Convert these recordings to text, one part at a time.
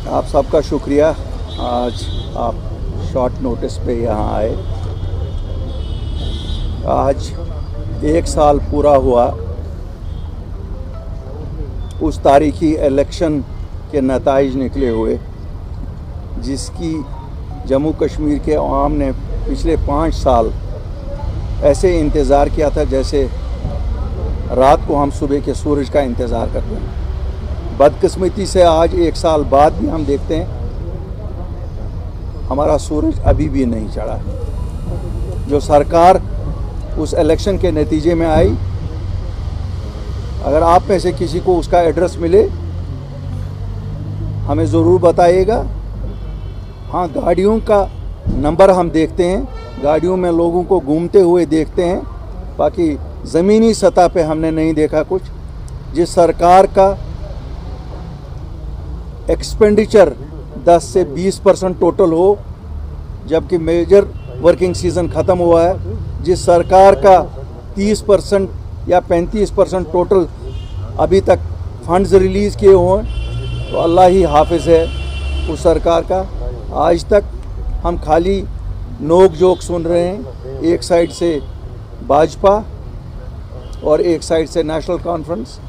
आप सबका शुक्रिया। आज आप शॉर्ट नोटिस पे यहाँ आए। आज 1 साल पूरा हुआ उस तारीखी इलेक्शन के नताइज निकले हुए, जिसकी जम्मू कश्मीर के अवाम ने पिछले 5 साल ऐसे इंतज़ार किया था जैसे रात को हम सुबह के सूरज का इंतज़ार करते हैं। बदकिस्मती से आज 1 साल बाद भी हम देखते हैं हमारा सूरज अभी भी नहीं चढ़ा। जो सरकार उस इलेक्शन के नतीजे में आई, अगर आप में से किसी को उसका एड्रेस मिले हमें ज़रूर बताइएगा। हाँ, गाड़ियों का नंबर हम देखते हैं, गाड़ियों में लोगों को घूमते हुए देखते हैं, बाकी ज़मीनी सतह पे हमने नहीं देखा कुछ। जिस सरकार का एक्सपेंडिचर 10 से 20% टोटल हो, जबकि मेजर वर्किंग सीज़न ख़त्म हुआ है, जिस सरकार का 30% या 35% टोटल अभी तक फंड्स रिलीज़ किए हों, तो अल्लाह ही हाफिज़ है उस सरकार का। आज तक हम खाली नोक जोक सुन रहे हैं, एक साइड से भाजपा और एक साइड से नेशनल कॉन्फ्रेंस।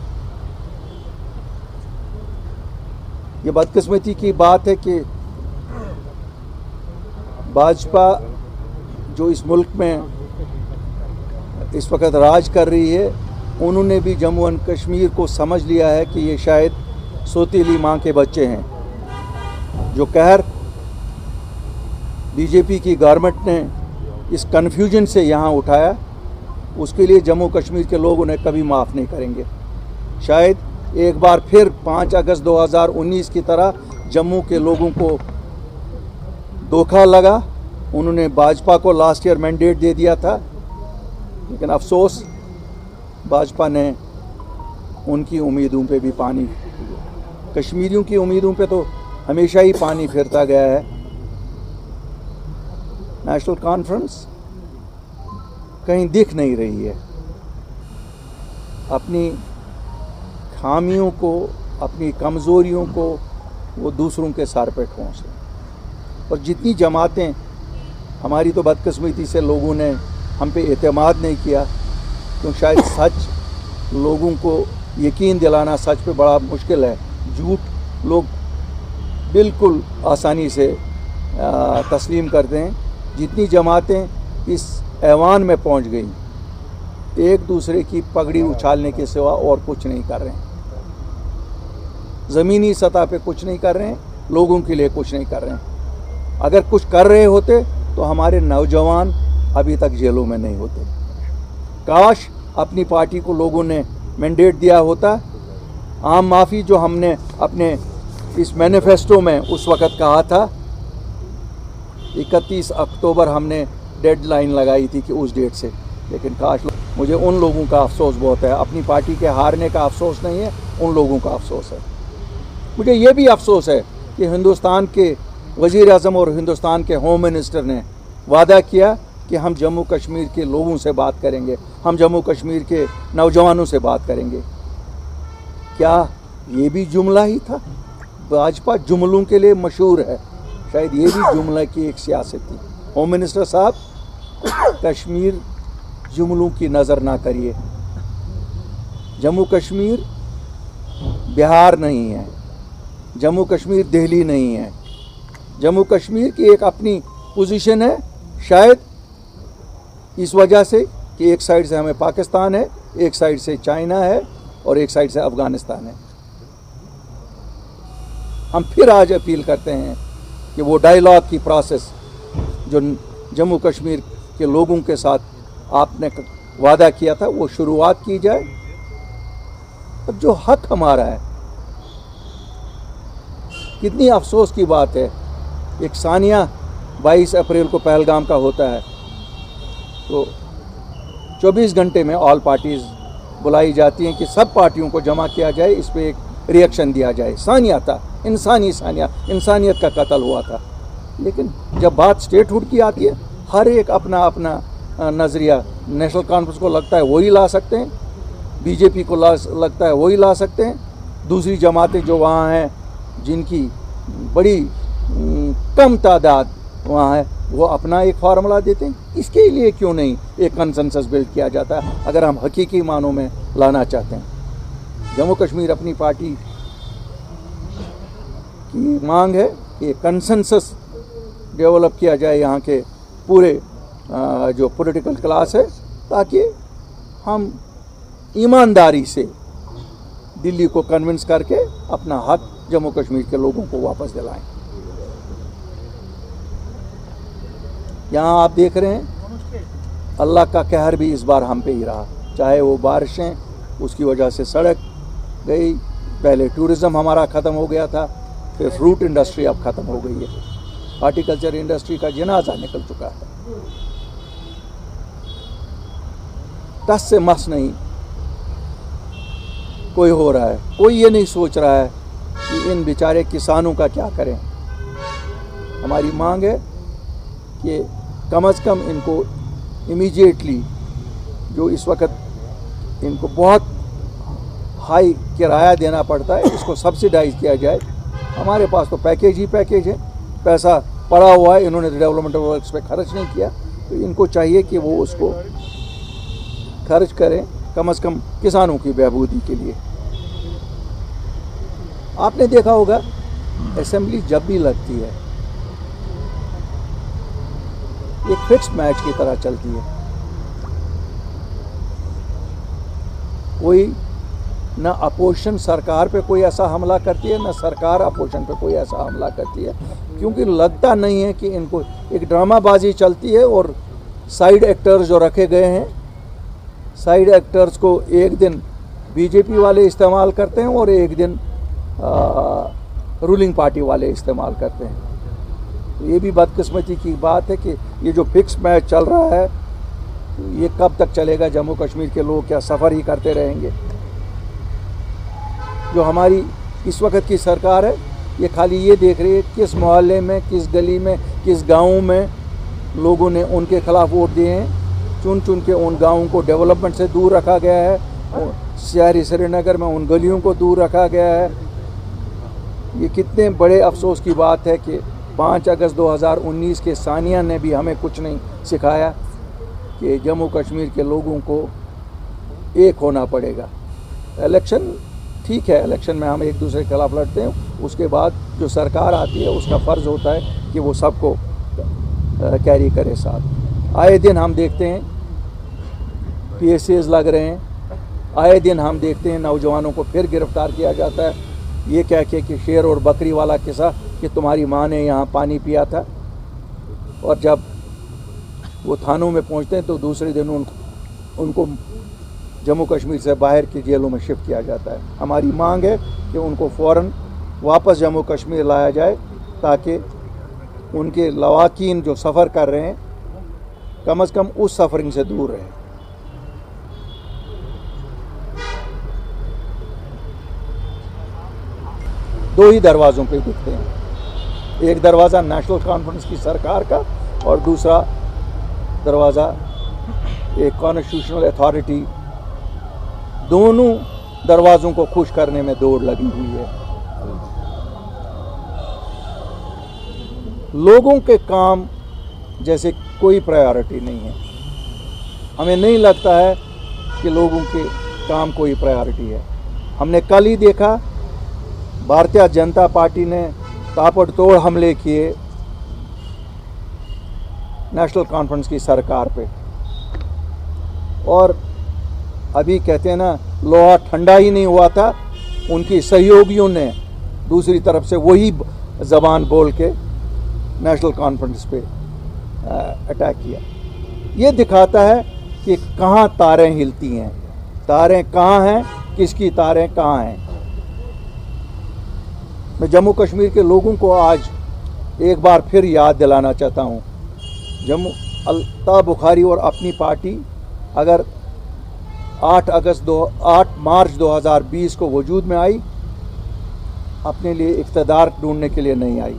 ये बदकिस्मती की बात है कि भाजपा जो इस मुल्क में इस वक्त राज कर रही है, उन्होंने भी जम्मू एंड कश्मीर को समझ लिया है कि ये शायद सौतीली माँ के बच्चे हैं। जो कहर बीजेपी की गवर्नमेंट ने इस कन्फ्यूजन से यहाँ उठाया, उसके लिए जम्मू कश्मीर के लोग उन्हें कभी माफ़ नहीं करेंगे। शायद एक बार फिर 5 अगस्त 2019 की तरह जम्मू के लोगों को धोखा लगा। उन्होंने भाजपा को लास्ट ईयर मैंडेट दे दिया था, लेकिन अफसोस भाजपा ने उनकी उम्मीदों पे भी पानी, कश्मीरियों की उम्मीदों पे तो हमेशा ही पानी फिरता गया है। नेशनल कॉन्फ्रेंस कहीं दिख नहीं रही है। अपनी खामियों को, अपनी कमज़ोरियों को वो दूसरों के सर पे ठोंस रहे। और जितनी जमातें, हमारी तो बदकिस्मती से लोगों ने हम पे एतमाद नहीं किया, क्योंकि शायद सच लोगों को यकीन दिलाना सच पे बड़ा मुश्किल है। झूठ लोग बिल्कुल आसानी से तस्लीम करते हैं। जितनी जमातें इस ऐवान में पहुंच गई, एक दूसरे की पगड़ी उछालने के सिवा और कुछ नहीं कर रहे हैं। ज़मीनी सतह पे कुछ नहीं कर रहे हैं, लोगों के लिए कुछ नहीं कर रहे हैं। अगर कुछ कर रहे होते तो हमारे नौजवान अभी तक जेलों में नहीं होते। काश अपनी पार्टी को लोगों ने मैंडेट दिया होता। आम माफ़ी जो हमने अपने इस मैनिफेस्टो में उस वक़्त कहा था, 31 अक्टूबर हमने डेडलाइन लगाई थी कि उस डेट से, लेकिन काश, मुझे उन लोगों का अफसोस बहुत है। अपनी पार्टी के हारने का अफसोस नहीं है, उन लोगों का अफसोस है। मुझे ये भी अफसोस है कि हिंदुस्तान के वज़ीर आज़म और हिंदुस्तान के होम मिनिस्टर ने वादा किया कि हम जम्मू कश्मीर के लोगों से बात करेंगे, हम जम्मू कश्मीर के नौजवानों से बात करेंगे। क्या ये भी जुमला ही था? भाजपा जुमलों के लिए मशहूर है, शायद ये भी जुमला की एक सियासत थी। होम मिनिस्टर साहब, कश्मीर जुमलों की नज़र ना करिए। जम्मू कश्मीर बिहार नहीं है, जम्मू कश्मीर दिल्ली नहीं है। जम्मू कश्मीर की एक अपनी पोजीशन है, शायद इस वजह से कि एक साइड से हमें पाकिस्तान है, एक साइड से चाइना है और एक साइड से अफ़गानिस्तान है। हम फिर आज अपील करते हैं कि वो डायलॉग की प्रोसेस जो जम्मू कश्मीर के लोगों के साथ आपने वादा किया था, वो शुरुआत की जाए। अब जो हक हमारा है, कितनी अफसोस की बात है, एक सानिया 22 अप्रैल को पहलगाम का होता है, तो 24 घंटे में ऑल पार्टीज़ बुलाई जाती हैं कि सब पार्टियों को जमा किया जाए, इस पर एक रिएक्शन दिया जाए। सानिया था, इंसानियत का कत्ल हुआ था। लेकिन जब बात स्टेटहुड की आती है, हर एक अपना अपना नज़रिया, नेशनल कॉन्फ्रेंस को लगता है वही ला सकते हैं, बीजेपी को लगता है वही ला सकते हैं, दूसरी जमातें जो वहाँ हैं जिनकी बड़ी कम तादाद वहाँ है, वो अपना एक फार्मूला देते हैं। इसके लिए क्यों नहीं एक कंसेंसस बिल्ड किया जाता है अगर हम हकीकी मानों में लाना चाहते हैं। जम्मू कश्मीर अपनी पार्टी की मांग है कि कंसेंसस डेवलप किया जाए यहाँ के पूरे जो पॉलिटिकल क्लास है, ताकि हम ईमानदारी से दिल्ली को कन्विंस करके अपना हक जम्मू कश्मीर के लोगों को वापस दिलाएं। यहाँ आप देख रहे हैं अल्लाह का कहर भी इस बार हम पे ही रहा, चाहे वो बारिशें, उसकी वजह से सड़क गई, पहले टूरिज़्म हमारा ख़त्म हो गया था, फिर फ्रूट इंडस्ट्री अब ख़त्म हो गई है, हॉर्टिकल्चर इंडस्ट्री का जनाजा निकल चुका है। टस से मस नहीं कोई हो रहा है, कोई ये नहीं सोच रहा है कि इन बेचारे किसानों का क्या करें। हमारी मांग है कि कम से कम इनको इमीडिएटली, जो इस वक्त इनको बहुत हाई किराया देना पड़ता है, इसको सब्सिडाइज किया जाए। हमारे पास तो पैकेज ही पैकेज है, पैसा पड़ा हुआ है, इन्होंने डेवलपमेंट वर्क्स पे खर्च नहीं किया, तो इनको चाहिए कि वो उसको खर्च करें कम से कम किसानों की बहबूदी के लिए। आपने देखा होगा असेंबली जब भी लगती है एक फिक्स्ड मैच की तरह चलती है, कोई ना अपोजिशन सरकार पे कोई ऐसा हमला करती है, ना सरकार अपोजिशन पे कोई ऐसा हमला करती है, क्योंकि लगता नहीं है कि इनको एक ड्रामाबाजी चलती है और साइड एक्टर्स जो रखे गए हैं, साइड एक्टर्स को एक दिन बीजेपी वाले इस्तेमाल करते हैं और एक दिन रूलिंग पार्टी वाले इस्तेमाल करते हैं। ये भी बदकिस्मती की बात है कि ये जो फिक्स मैच चल रहा है ये कब तक चलेगा। जम्मू कश्मीर के लोग क्या सफ़र ही करते रहेंगे? जो हमारी इस वक्त की सरकार है ये खाली ये देख रही है किस मोहल्ले में, किस गली में, किस गांव में लोगों ने उनके खिलाफ वोट दिए हैं। चुन चुन के उन गाँवों को डेवलपमेंट से दूर रखा गया है, शहरी श्रीनगर में उन गलियों को दूर रखा गया है। ये कितने बड़े अफसोस की बात है कि 5 अगस्त 2019 के सानिया ने भी हमें कुछ नहीं सिखाया कि जम्मू कश्मीर के लोगों को एक होना पड़ेगा। इलेक्शन ठीक है, इलेक्शन में हम एक दूसरे के खिलाफ लड़ते हैं, उसके बाद जो सरकार आती है उसका फ़र्ज़ होता है कि वो सबको कैरी करे साथ। आए दिन हम देखते हैं PSAs लग रहे हैं, आए दिन हम देखते हैं नौजवानों को फिर गिरफ्तार किया जाता है, ये कह के कि शेर और बकरी वाला किस्सा कि तुम्हारी माँ ने यहाँ पानी पिया था, और जब वो थानों में पहुँचते हैं तो दूसरे दिन उनको जम्मू कश्मीर से बाहर की जेलों में शिफ्ट किया जाता है। हमारी मांग है कि उनको फ़ौरन वापस जम्मू कश्मीर लाया जाए ताकि उनके लवाकीन जो सफ़र कर रहे हैं कम से कम उस सफरिंग से दूर रहें। दो ही दरवाज़ों पे दिखते हैं, एक दरवाज़ा नेशनल कॉन्फ्रेंस की सरकार का और दूसरा दरवाज़ा एक कॉन्स्टिट्यूशनल अथॉरिटी। दोनों दरवाज़ों को खुश करने में दौड़ लगी हुई है। लोगों के काम जैसे कोई प्रायोरिटी नहीं है। हमें नहीं लगता है कि लोगों के काम कोई प्रायोरिटी है। हमने कल ही देखा भारतीय जनता पार्टी ने ताबड़तोड़ हमले किए नेशनल कॉन्फ्रेंस की सरकार पे, और अभी कहते हैं ना लोहा ठंडा ही नहीं हुआ था, उनकी सहयोगियों ने दूसरी तरफ से वही ज़बान बोल के नेशनल कॉन्फ्रेंस पे अटैक किया। ये दिखाता है कि कहाँ तारें हिलती हैं, तारें कहाँ हैं, किसकी तारें कहाँ हैं। मैं जम्मू कश्मीर के लोगों को आज एक बार फिर याद दिलाना चाहता हूँ, अल्ताफ़ बुखारी और अपनी पार्टी अगर 8 मार्च 2020 को वजूद में आई, अपने लिए इक़्तिदार ढूंढने के लिए नहीं आई,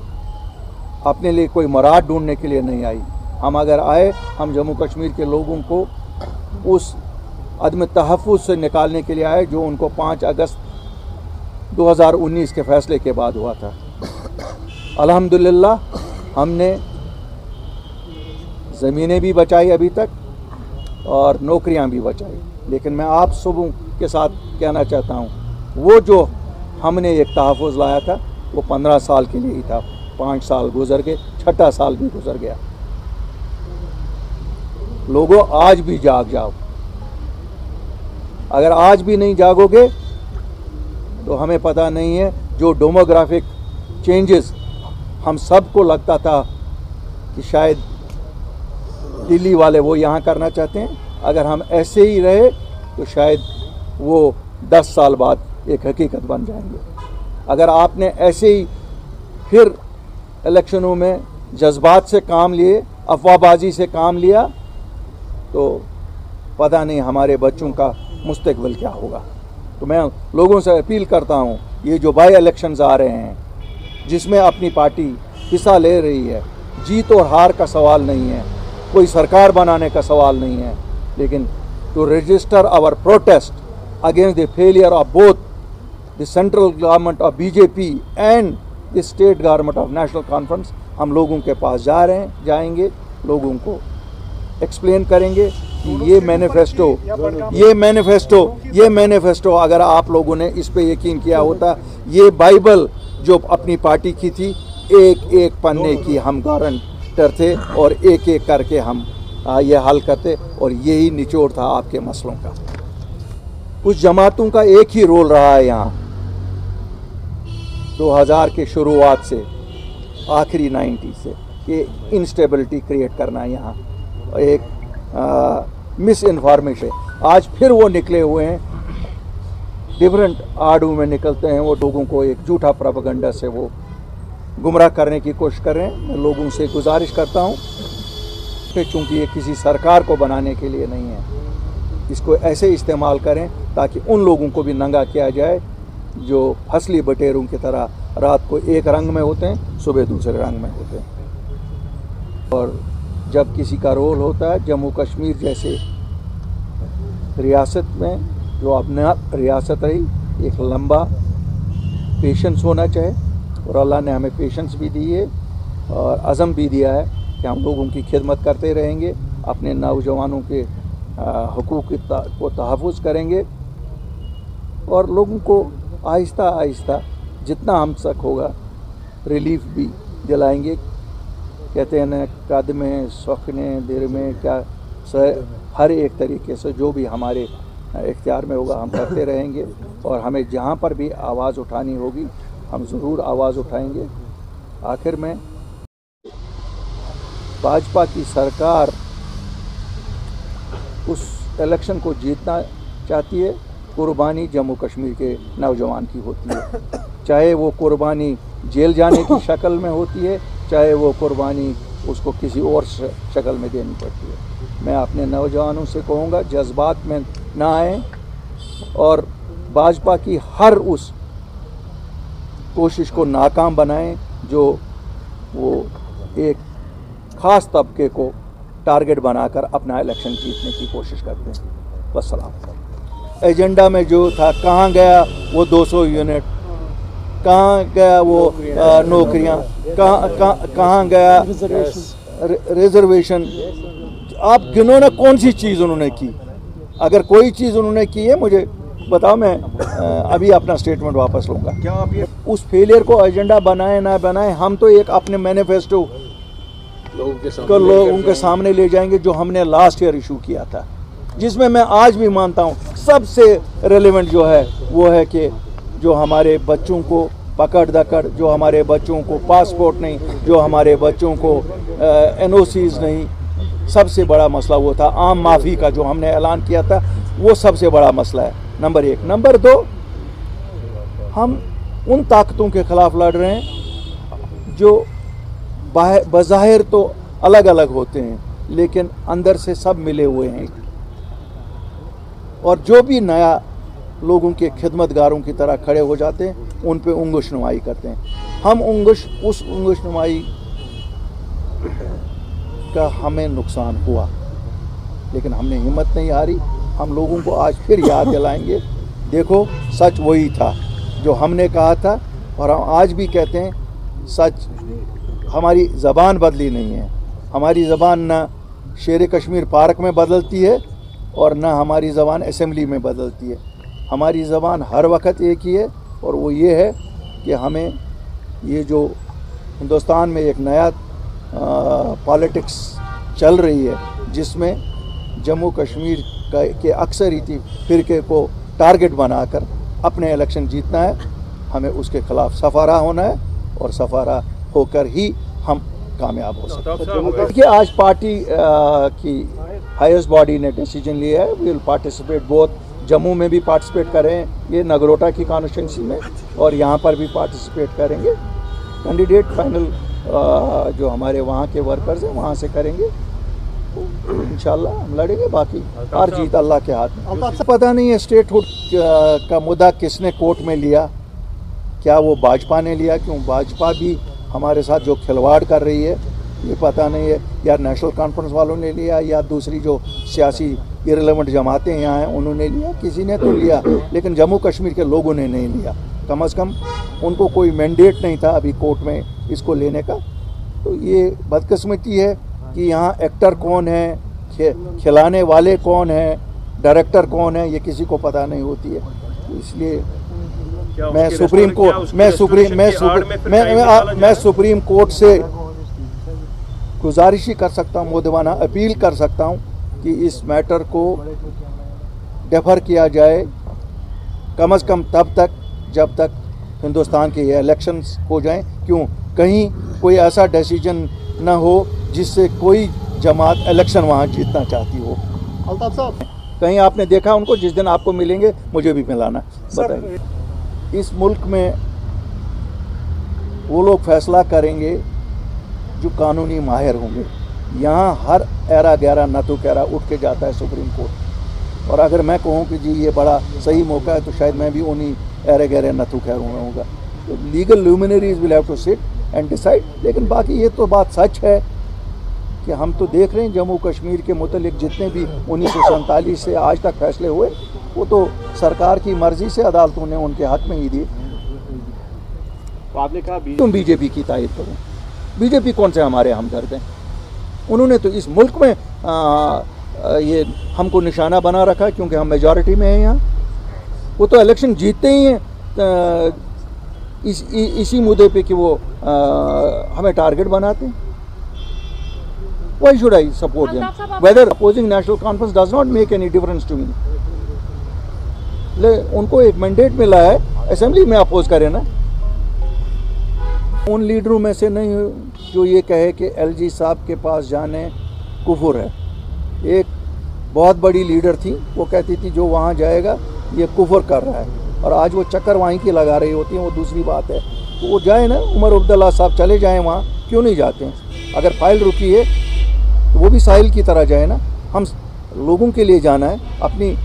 अपने लिए कोई मुराद ढूंढने के लिए नहीं आई। हम अगर आए, हम जम्मू कश्मीर के लोगों को उस अदम तहफ़्फ़ुज़ से निकालने के लिए आए जो उनको 5 अगस्त 2019 के फ़ैसले के बाद हुआ था। अल्हम्दुलिल्लाह हमने ज़मीनें भी बचाई अभी तक और नौकरियां भी बचाई। लेकिन मैं आप सबों के साथ कहना चाहता हूं, वो जो हमने एक तहफ़्फ़ुज़ लाया था वो 15 साल के लिए ही था। 5 साल गुजर गए, 6ठा साल भी गुजर गया। लोगों, आज भी जाग जाओ। अगर आज भी नहीं जागोगे तो हमें पता नहीं है, जो डेमोग्राफिक चेंजेस हम सबको लगता था कि शायद दिल्ली वाले वो यहाँ करना चाहते हैं, अगर हम ऐसे ही रहे तो शायद वो 10 साल बाद एक हकीकत बन जाएंगे। अगर आपने ऐसे ही फिर इलेक्शनों में जज्बात से काम लिए, अफवाहबाजी से काम लिया, तो पता नहीं हमारे बच्चों का मुस्तकबिल क्या होगा। तो मैं लोगों से अपील करता हूँ, ये जो बाई इलेक्शंस आ रहे हैं जिसमें अपनी पार्टी हिस्सा ले रही है, जीत और हार का सवाल नहीं है, कोई सरकार बनाने का सवाल नहीं है, लेकिन to register our protest against the failure of both the central government of BJP and the state government of National Conference. हम लोगों के पास जाएंगे, लोगों को एक्सप्लेन करेंगे कि ये मैनिफेस्टो अगर आप लोगों ने इस पे यकीन किया होता, ये बाइबल जो अपनी पार्टी की थी, एक एक पन्ने की हम गारंटर थे और एक एक करके हम ये हल करते, और यही निचोड़ था आपके मसलों का। कुछ जमातों का एक ही रोल रहा है यहाँ 2000 के शुरुआत से आखिरी 90 से, कि इंस्टेबिलिटी क्रिएट करना, यहाँ एक मिस इन्फॉर्मेशन। आज फिर वो निकले हुए हैं, डिफरेंट आड़ू में निकलते हैं, वो लोगों को एक झूठा प्रोपेगेंडा से वो गुमराह करने की कोशिश कर रहे हैं। मैं लोगों से गुजारिश करता हूँ कि चूँकि ये किसी सरकार को बनाने के लिए नहीं है, इसको ऐसे इस्तेमाल करें ताकि उन लोगों को भी नंगा किया जाए जो फसली बटेरों की तरह रात को एक रंग में होते हैं, सुबह दूसरे रंग में होते हैं। और जब किसी का रोल होता है जम्मू कश्मीर जैसे रियासत में, जो अपना रियासत रही, एक लंबा पेशेंस होना चाहिए, और अल्लाह ने हमें पेशेंस भी दी है और अज़म भी दिया है कि हम लोगों की खिदमत करते रहेंगे, अपने नौजवानों के हुकूक को तहफ़्फ़ुज़ करेंगे और लोगों को आहिस्ता आहिस्ता जितना हम तक होगा रिलीफ भी दिलाएंगे। कहते हैं ना, कद में सौखने देर में क्या, हर एक तरीके से जो भी हमारे इख्तियार में होगा हम करते रहेंगे, और हमें जहाँ पर भी आवाज़ उठानी होगी हम ज़रूर आवाज़ उठाएंगे। आखिर में भाजपा की सरकार उस इलेक्शन को जीतना चाहती है, कुर्बानी जम्मू कश्मीर के नौजवान की होती है, चाहे वो कुर्बानी जेल जाने की शक्ल में होती है, चाहे वो कुर्बानी उसको किसी और शक्ल में देनी पड़ती है। मैं अपने नौजवानों से कहूँगा, जज्बात में ना आए और भाजपा की हर उस कोशिश को नाकाम बनाएं जो वो एक ख़ास तबके को टारगेट बनाकर अपना इलेक्शन जीतने की कोशिश करते हैं। वस्सलाम। एजेंडा में जो था, कहाँ गया वो 200 यूनिट, कहाँ गया वो नौकरियाँ, कहाँ गया रिजर्वेशन। आप गिनो ना कौन सी चीज़ उन्होंने की। अगर कोई चीज़ उन्होंने की है मुझे बताओ, मैं अभी अपना स्टेटमेंट वापस लूँगा। क्या आप ये उस फेलियर को एजेंडा बनाए ना बनाए, हम तो एक अपने मैनिफेस्टो लोगों के सामने ले जाएंगे जो हमने लास्ट ईयर इशू किया था, जिसमें मैं आज भी मानता हूँ सबसे रेलेवेंट जो है वो है कि जो हमारे बच्चों को पकड़ दकड़, जो हमारे बच्चों को पासपोर्ट नहीं, जो हमारे बच्चों को NOCs नहीं, सबसे बड़ा मसला वो था। आम माफ़ी का जो हमने ऐलान किया था वो सबसे बड़ा मसला है, नंबर 1। नंबर 2, हम उन ताकतों के ख़िलाफ़ लड़ रहे हैं जो बज़ाहिर तो अलग अलग होते हैं लेकिन अंदर से सब मिले हुए हैं, और जो भी नया लोगों के खिदमतगारों की तरह खड़े हो जाते हैं उन पे उंगुश नुमाई करते हैं। हम उस उंगुश नुमाई का हमें नुकसान हुआ, लेकिन हमने हिम्मत नहीं हारी। हम लोगों को आज फिर याद दिलाएंगे, देखो सच वही था जो हमने कहा था, और हम आज भी कहते हैं सच हमारी ज़बान बदली नहीं है। हमारी ज़बान ना शेर कश्मीर पार्क में बदलती है और ना हमारी ज़बान असेंबली में बदलती है। हमारी ज़बान हर वक्त एक ही है और वो ये है कि हमें ये जो हिंदुस्तान में एक नया पॉलिटिक्स चल रही है जिसमें जम्मू कश्मीर के अक्सरियती फ़िरके को टारगेट बनाकर अपने इलेक्शन जीतना है, हमें उसके खिलाफ सफारा होना है और सफारा होकर ही हम कामयाब हो सकते हैं। देखिए, आज पार्टी की हाईएस्ट बॉडी ने डिसीजन लिया है, we will participate both, Jammu में भी पार्टिसिपेट करें, ये नगरोटा की कॉन्स्टिट्यूंसी में, और यहाँ पर भी पार्टिसिपेट करेंगे। कैंडिडेट फाइनल जो हमारे वहाँ के वर्कर्स हैं वहाँ से करेंगे, इंशाल्लाह हम लड़ेंगे। बाकी हार जीत अल्लाह के हाथ में। पता नहीं है स्टेटहुड का मुद्दा किसने कोर्ट में लिया, क्या वो भाजपा ने लिया, क्यों भाजपा भी हमारे साथ जो खिलवाड़ कर रही है ये पता नहीं है, या नेशनल कॉन्फ्रेंस वालों ने लिया या दूसरी जो सियासी इरेलेवेंट जमातें यहाँ हैं उन्होंने लिया, किसी ने तो लिया, लेकिन जम्मू कश्मीर के लोगों ने नहीं लिया। कम से कम उनको कोई मैंडेट नहीं था अभी कोर्ट में इसको लेने का। तो ये बदकिस्मती है कि यहाँ एक्टर कौन है, खिलाने वाले कौन है, डायरेक्टर कौन है, ये किसी को पता नहीं होती है। तो इसलिए मैं सुप्रीम कोर्ट से गुजारिश ही कर सकता हूँ, मोदवाना अपील कर सकता हूँ कि इस मैटर को डेफर किया जाए कम से कम तब तक जब तक हिंदुस्तान के ये इलेक्शंस हो जाएं। क्यों, कहीं कोई ऐसा डिसीजन ना हो जिससे कोई जमात इलेक्शन वहाँ जीतना चाहती हो। अल्ताफ साहब, कहीं आपने देखा उनको? जिस दिन आपको मिलेंगे मुझे भी मिलाना, बताइए। इस मुल्क में वो लोग फैसला करेंगे जो कानूनी माहिर होंगे। यहाँ हर एरा गहरा नतु कहरा उठ के जाता है सुप्रीम कोर्ट, और अगर मैं कहूँ कि जी ये बड़ा सही मौका है तो शायद मैं भी उन्हीं एरे गहरे नतु खैरों में होगा। तो legal luminaries will have to sit and decide. लेकिन बाकी ये तो बात सच है कि हम तो देख रहे हैं जम्मू कश्मीर के मुतल्लिक जितने भी 1947 से आज तक फैसले हुए वो तो सरकार की मर्जी से अदालतों ने उनके हाथ में ही दिए। तो आपने कहा तुम बीजेपी की तारीफ करो, बीजेपी कौन से हमारे हमदर्द हैं? उन्होंने तो इस मुल्क में ये हमको निशाना बना रखा है क्योंकि हम मेजॉरिटी में हैं यहाँ। वो तो इलेक्शन जीतते ही हैं इसी मुद्दे पे कि वो हमें टारगेट बनाते हैं। Why should I support them? Whether opposing national conference does not make any difference to me. उनको एक मैंडेट मिला है, असेंबली में अपोज करें ना। उन लीडरों में से नहीं जो ये कहे कि एलजी साहब के पास जाने कुफर है। एक बहुत बड़ी लीडर थी, वो कहती थी जो वहाँ जाएगा ये कुफर कर रहा है, और आज वो चक्कर वहीं की लगा रही होती है, वो दूसरी बात है। तो वो जाए ना, उमर अब्दुल्ला साहब चले जाएं वहाँ, क्यों नहीं जाते हैं? अगर फाइल रुकी है तो वो भी साहिल की तरह जाए ना। हम लोगों के लिए जाना है अपनी,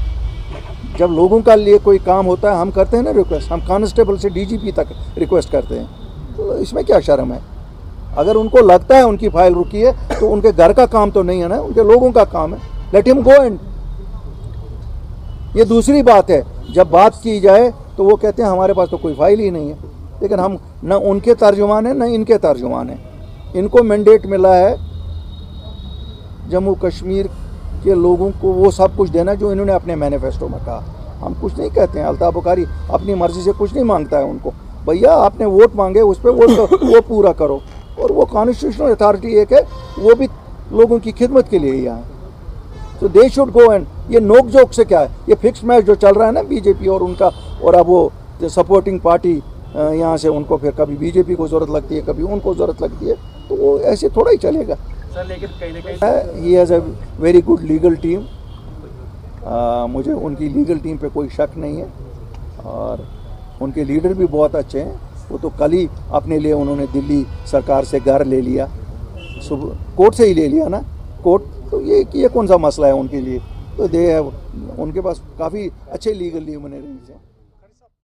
जब लोगों का लिए कोई काम होता है हम करते हैं ना रिक्वेस्ट, हम कांस्टेबल से डीजीपी तक रिक्वेस्ट करते हैं, तो इसमें क्या शर्म है? अगर उनको लगता है उनकी फाइल रुकी है तो उनके घर का काम तो नहीं है ना, उनके लोगों का काम है, लेट हिम गो। एंड ये दूसरी बात है, जब बात की जाए तो वो कहते हैं हमारे पास तो कोई फाइल ही नहीं है। लेकिन हम न उनके तर्जुमान हैं न इनके तर्जुमान हैं। इनको मैंडेट मिला है जम्मू कश्मीर के लोगों को वो सब कुछ देना जो इन्होंने अपने मैनिफेस्टो में कहा। हम कुछ नहीं कहते हैं, अल्ताफ बुखारी अपनी मर्जी से कुछ नहीं मांगता है उनको। भैया आपने वोट मांगे, उस पर वो पूरा करो, और वो कॉन्स्टिट्यूशनल अथॉरिटी एक है, वो भी लोगों की खिदमत के लिए ही यहाँ है। तो दे शुड गो। एंड ये नोक जोक से क्या है, ये फिक्स मैच जो चल रहा है ना बीजेपी और उनका, और अब वो सपोर्टिंग पार्टी यहाँ से उनको फिर कभी बीजेपी को ज़रूरत लगती है कभी उनको ज़रूरत लगती है, तो वो ऐसे थोड़ा ही चलेगा। लेकिन कहीं ना कहीं he has a very good legal team. मुझे उनकी लीगल टीम पे कोई शक नहीं है, और उनके लीडर भी बहुत अच्छे हैं। वो तो कल ही अपने लिए उन्होंने दिल्ली सरकार से घर ले लिया, कोर्ट से ही ले लिया ना, कोर्ट। तो ये कौन सा मसला है उनके लिए? तो दे है, उनके पास काफ़ी अच्छे लीगल ल्यूमिनरीज हैं।